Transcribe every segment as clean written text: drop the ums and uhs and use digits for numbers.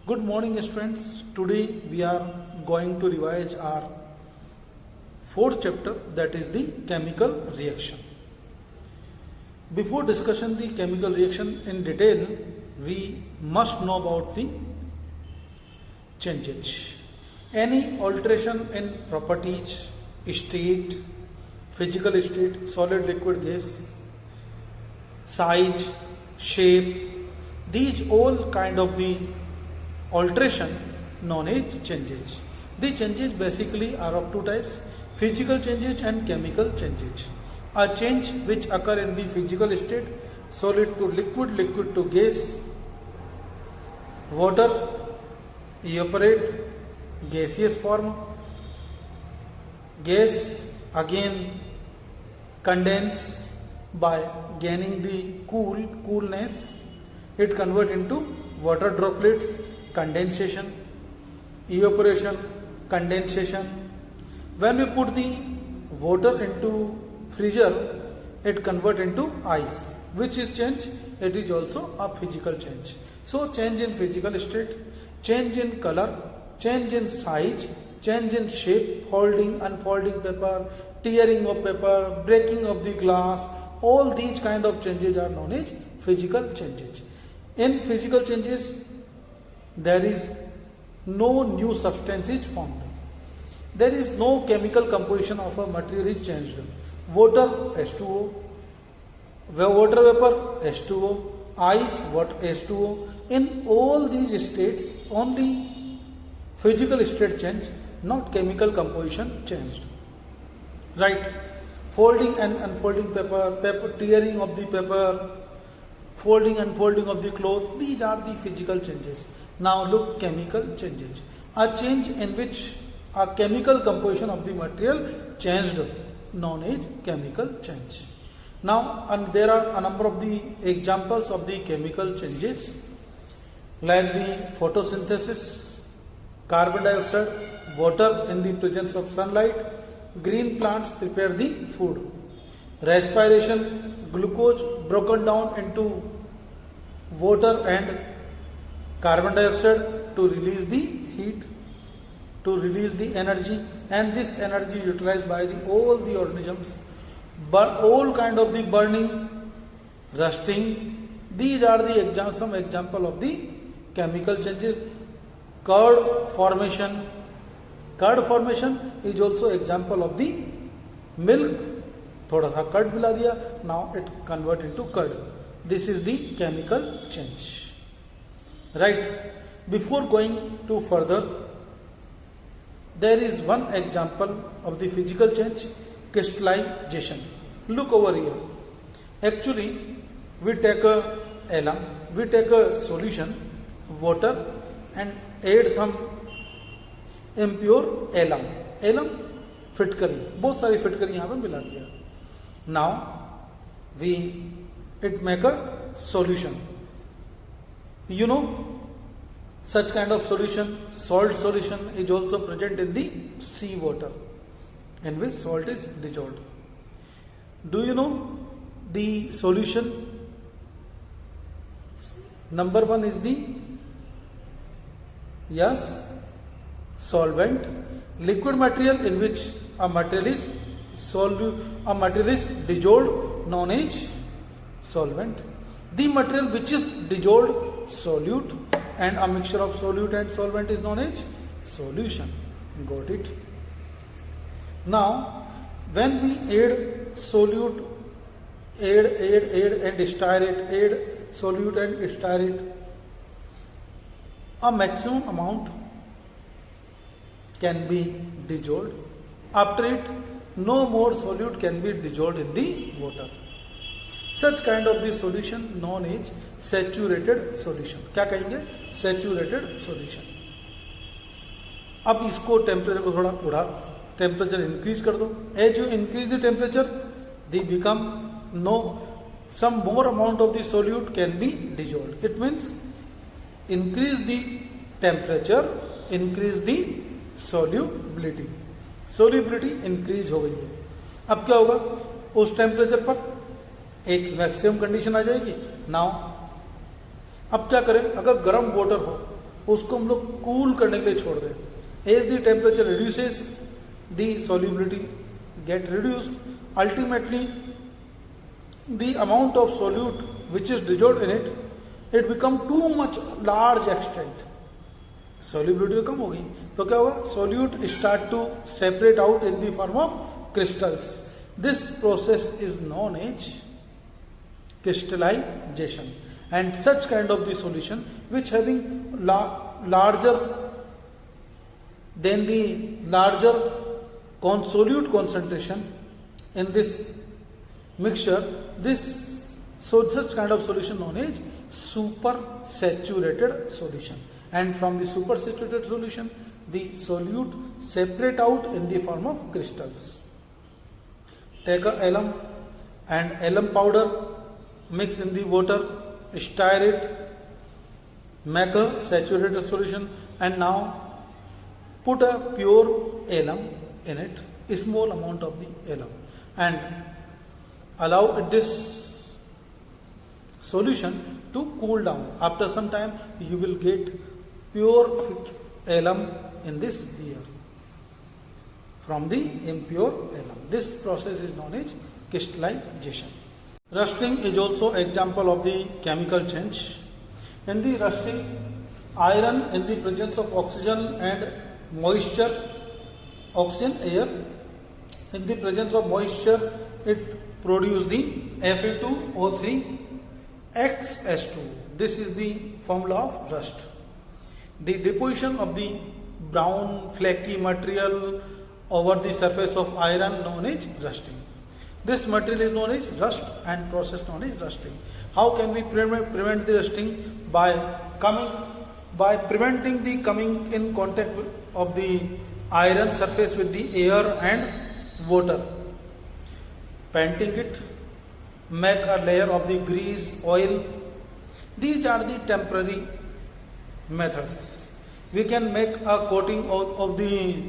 Good morning, students. Today we are going to revise our fourth chapter, that is the chemical reaction. Before discussing the chemical reaction in detail, we must know about the changes. Any alteration in properties, state, physical state, solid, liquid, gas, size, shape, these all kind of the alteration known as changes. The changes basically are of two types: physical changes and chemical changes. A change which occur in the physical state, solid to liquid, liquid to gas, water evaporate, gaseous form, gas again condense by gaining the coolness, it convert into water droplets, condensation, evaporation, condensation. When we put the water into freezer, it convert into ice. Which is change? It is also a physical change. So change in physical state, change in color, change in size, change in shape, folding, unfolding paper, tearing of paper, breaking of the glass, all these kind of changes are known as physical changes. In physical changes, there is no new substance is formed. There is no chemical composition of a material is changed. Water H2O, water vapor H2O, ice what H2O. In all these states, only physical state change, not chemical composition changed. Right? Folding and unfolding paper, tearing of the paper, folding and folding of the clothes, these are the physical changes. Now look, chemical changes. A change in which a chemical composition of the material changed, known as chemical change. Now, and there are a number of the examples of the chemical changes, like the photosynthesis, carbon dioxide, water in the presence of sunlight, green plants prepare the food, respiration, glucose broken down into water and carbon dioxide to release the heat, to release the energy, and this energy utilized by all the organisms. But all kind of the burning, rusting, these are the some example of the chemical changes. Curd formation is also example of the milk. थोड़ा सा curd मिला दिया, now it convert into curd. This is the chemical change. Right? Before going to further, there is one example of the physical change, crystallization. Look over here. Actually, we take a solution, water, and add some impure alum फिटकरी, बहुत सारी फिटकरी यहाँ पे मिला दिया. Now it make a solution. You know, such kind of solution, salt solution, is also present in the sea water, in which salt is dissolved. Do you know the solution? Number one is the solvent, liquid material in which a material is dissolved, known as solvent. The material which is dissolved, solute, and a mixture of solute and solvent is known as solution. Got it? Now, when we add solute, add and stir it, add solute and stir it, a maximum amount can be dissolved. After it, no more solute can be dissolved in the water. Such kind of the solution known as saturated solution. क्या कहेंगे? Saturated solution. अब इसको temperature को थोड़ा उड़ा, temperature increase कर दो. As you increase the temperature, they become some more amount of the solute can be dissolved. It means increase the temperature, increase the solubility. Solubility increase हो गई है. अब क्या होगा? उस टेम्परेचर पर एक मैक्सिमम कंडीशन आ जाएगी. नाउ अब क्या करें? अगर गर्म वाटर हो उसको हम लोग कूल करने के लिए छोड़ दें। As the temperature reduces the solubility get reduced, ultimately the amount of solute which is dissolved in it, it become too much large extent, solubility कम होगी तो क्या होगा, solute start to separate out in the form of crystals. This process is known as crystallization, and such kind of the solution which having larger than the larger solute concentration in this mixture, such kind of solution known as super saturated solution, and from the super saturated solution the solute separate out in the form of crystals. Take a alum and alum powder, mix in the water, stir it, make a saturated solution, and now put a pure alum in it, a small amount of the alum, and allow this solution to cool down. After some time you will get pure alum in this air from the impure alum. This process is known as crystallization. Rusting is also example of the chemical change. In the rusting, iron in the presence of oxygen and moisture, oxygen air, in the presence of moisture, it produces the Fe2O3 XS2. This is the formula of rust. The deposition of the brown flaky material over the surface of iron known as rusting. This material is known as rust and process known as rusting. How can we prevent the rusting? By preventing the coming in contact of the iron surface with the air and water. Painting it, make a layer of the grease, oil. These are the temporary methods. We can make a coating of the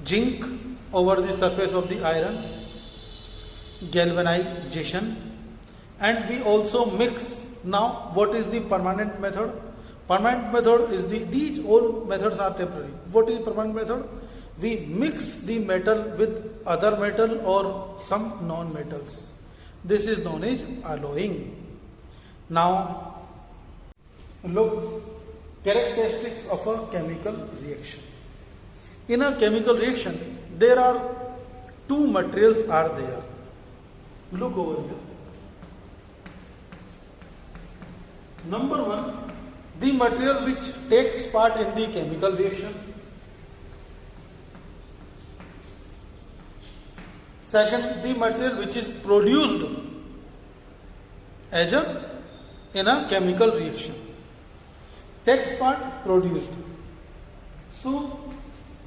zinc over the surface of the iron, galvanization, and we also mix. Now what is the permanent method? Permanent method is these all methods are temporary. What is permanent method? We mix the metal with other metal or some non-metals. This is known as alloying. Now look, characteristics of a chemical reaction. In a chemical reaction there are two materials are there. Look over here. Number one, the material which takes part in the chemical reaction. Second, the material which is produced as in a chemical reaction. Takes part, produced. So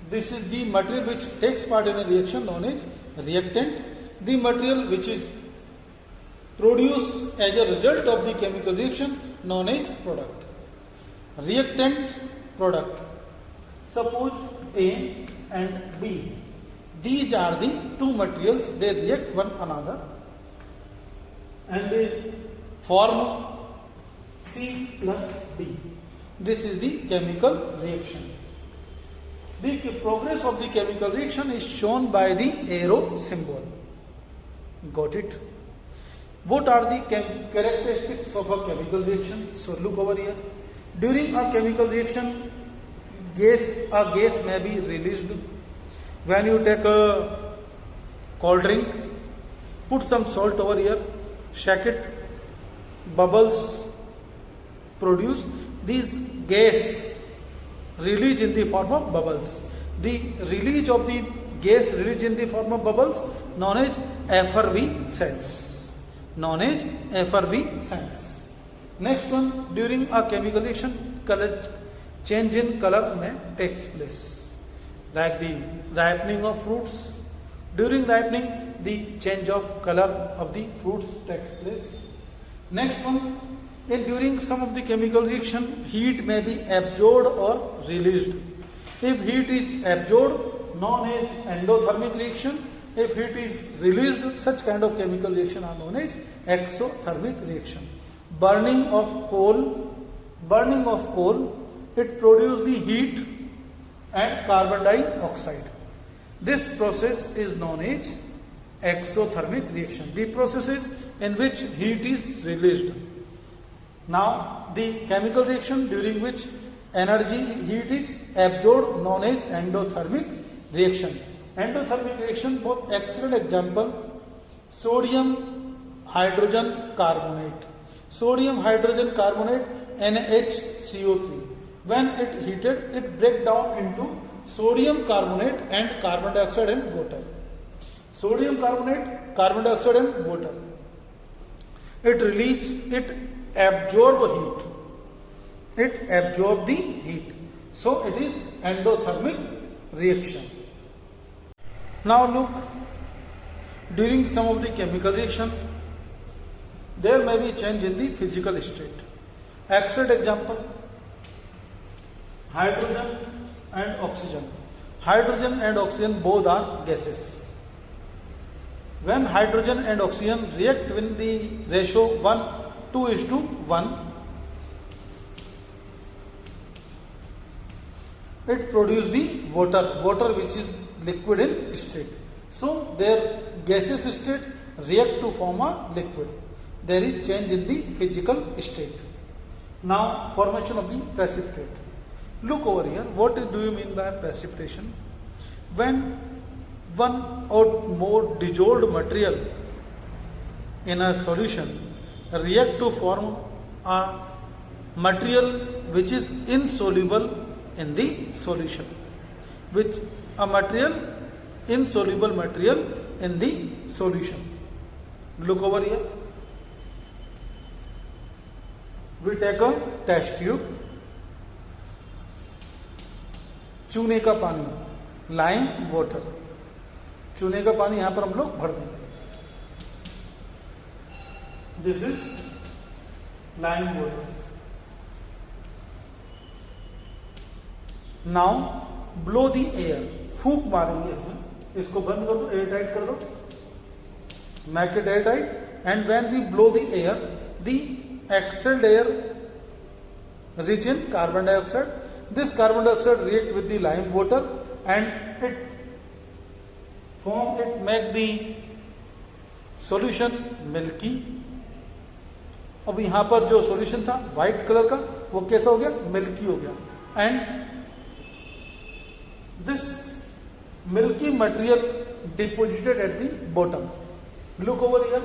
this is the material which takes part in a reaction known as reactant. The material which is produced as a result of the chemical reaction known as product. Reactant, product. Suppose A and B. These are the two materials, they react one another and they form C plus D. This is the chemical reaction. The progress of the chemical reaction is shown by the arrow symbol. Got it? What are the characteristics of a chemical reaction? So look over here. During a chemical reaction, a gas may be released. When you take a cold drink, put some salt over here, shake it, bubbles produce. These gas release in the form of bubbles. The release of the gas released in the form of bubbles known as effervescence. Known as effervescence. Next one, during a chemical reaction, color change in color may takes place. Like the ripening of fruits. During ripening, the change of color of the fruits takes place. Next one, during some of the chemical reaction, heat may be absorbed or released. If heat is absorbed, known as endothermic reaction. If heat is released, such kind of chemical reaction are known as exothermic reaction. Burning of coal it produces the heat and carbon dioxide. This process is known as exothermic reaction. The processes in which heat is released. Now, the chemical reaction during which energy heat is absorbed known as endothermic reaction. Endothermic reaction, both excellent example, sodium hydrogen carbonate. Sodium hydrogen carbonate NaHCO3. When it heated, it breaks down into sodium carbonate and carbon dioxide and water. Sodium carbonate, carbon dioxide and water. It absorb heat. It absorb the heat. So it is endothermic reaction. Now look, during some of the chemical reaction, there may be change in the physical state. Excellent example, hydrogen and oxygen. Hydrogen and oxygen both are gases. When hydrogen and oxygen react with the ratio 2:1, it produces the water which is liquid in state. So their gaseous state react to form a liquid. There is change in the physical state. Now formation of the precipitate. Look over here. What do you mean by precipitation? When one or more dissolved material in a solution react to form a material which is insoluble in the solution, which a material, insoluble material in the solution. Look over here. We take a test tube, चूने का पानी, lime water, चूने का पानी यहां पर हम लोग भर देंगे. This is lime water. Now blow the air, फूंक मारेंगे इसमें, इसको बंद कर दो, एयर टाइट कर दो, make it air tight. And when we blow the air, the exhaled air rich in carbon dioxide. This carbon dioxide react with the lime water and it make the solution milky. अब यहां पर जो solution था white colour का, वो कैसा हो गया? मिल्की हो गया. And this milky material deposited at the bottom. Look over here.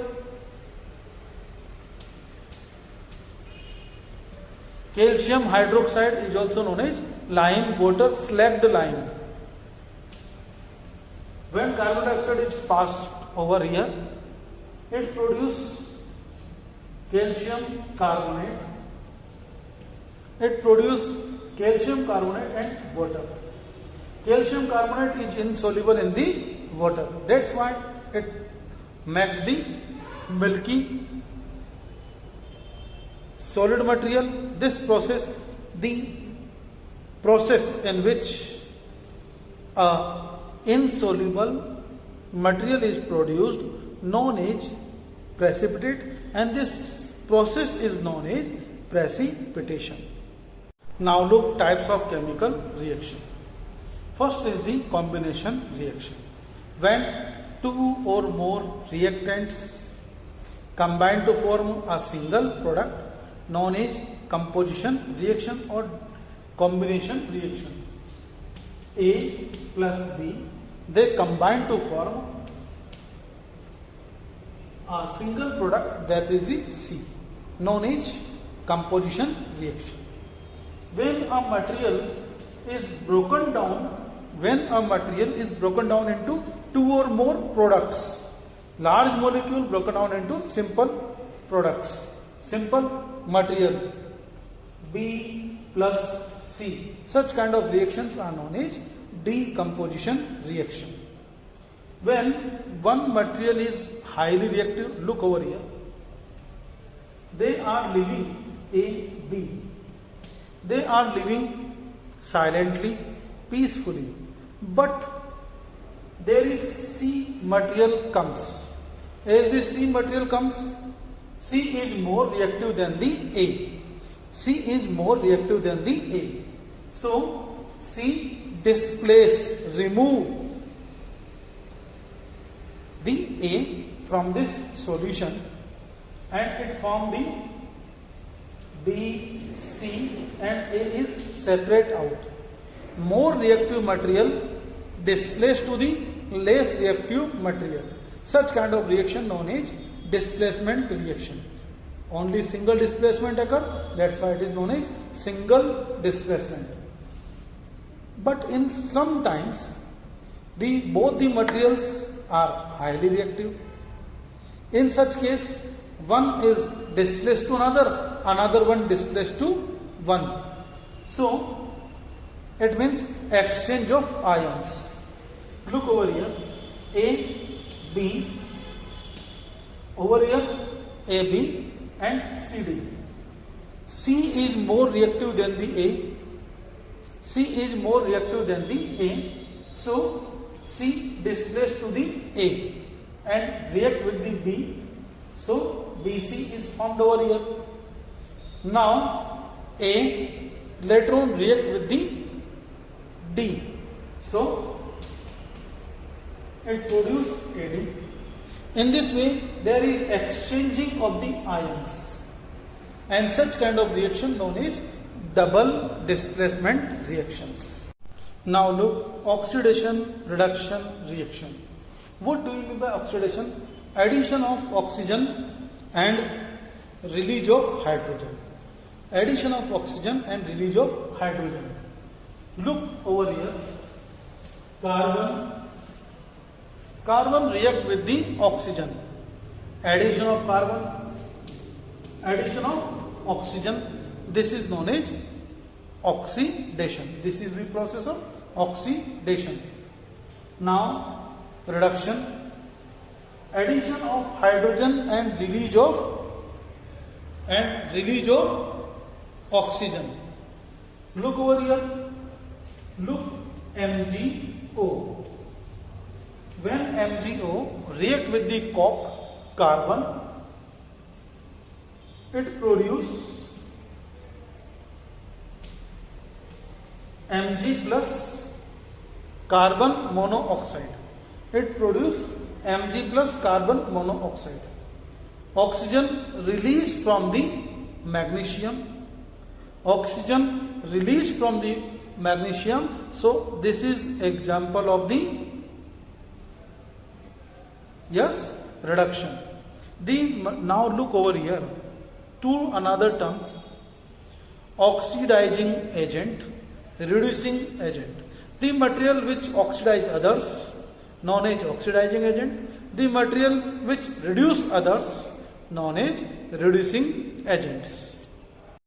Calcium hydroxide is also known as lime water, slacked lime. When carbon dioxide is passed over here, it produces calcium carbonate. It produces calcium carbonate and water. Calcium carbonate is insoluble in the water. That's why it makes the milky solid material. This process, the process in which a insoluble material is produced, known as precipitate, and this process is known as precipitation. Now look, types of chemical reaction. First is the combination reaction. When two or more reactants combine to form a single product, known as composition reaction or combination reaction. A plus B, they combine to form a single product, that is the C, known as composition reaction. When a material is broken down into two or more products, large molecule broken down into simple products, simple material B plus C, such kind of reactions are known as decomposition reaction. When one material is highly reactive, look over here, they are living A, B, they are living silently, peacefully, but there is C material comes. As this C material comes, C is more reactive than the A. C is more reactive than the A. So C displace, remove the A from this solution and it form the B, C and A is separate out. More reactive material displaced to the less reactive material. Such kind of reaction known as displacement reaction. Only single displacement occur, that's why it is known as single displacement. But in sometimes both the materials are highly reactive. In such case, one is displaced to another, another one displaced to one. So it means exchange of ions. Look over here, A, B, over here A, B and C, D. C is more reactive than the A. C is more reactive than the A. So C displaced to the A and react with the B. So BC is formed over here. Now A later on react with the D. So it produces AD. In this way there is exchanging of the ions and such kind of reaction known as double displacement reactions. Now look, oxidation reduction reaction. What do you mean by oxidation? Addition of oxygen and release of hydrogen. Addition of oxygen and release of hydrogen. Look over here. Carbon react with the oxygen. Addition of carbon, addition of oxygen. This is known as oxidation. This is the process of oxidation. Now reduction, addition of hydrogen and release of oxygen. Look over here. Look, MgO. When MgO react with the carbon, it produces Mg plus carbon monoxide. It produces Mg plus carbon monoxide. Oxygen released from the magnesium. Oxygen released from the magnesium. So this is example of the reduction. Now look over here to another terms, oxidizing agent, reducing agent. The material which oxidize others known as oxidizing agent. The material which reduce others known as reducing agents.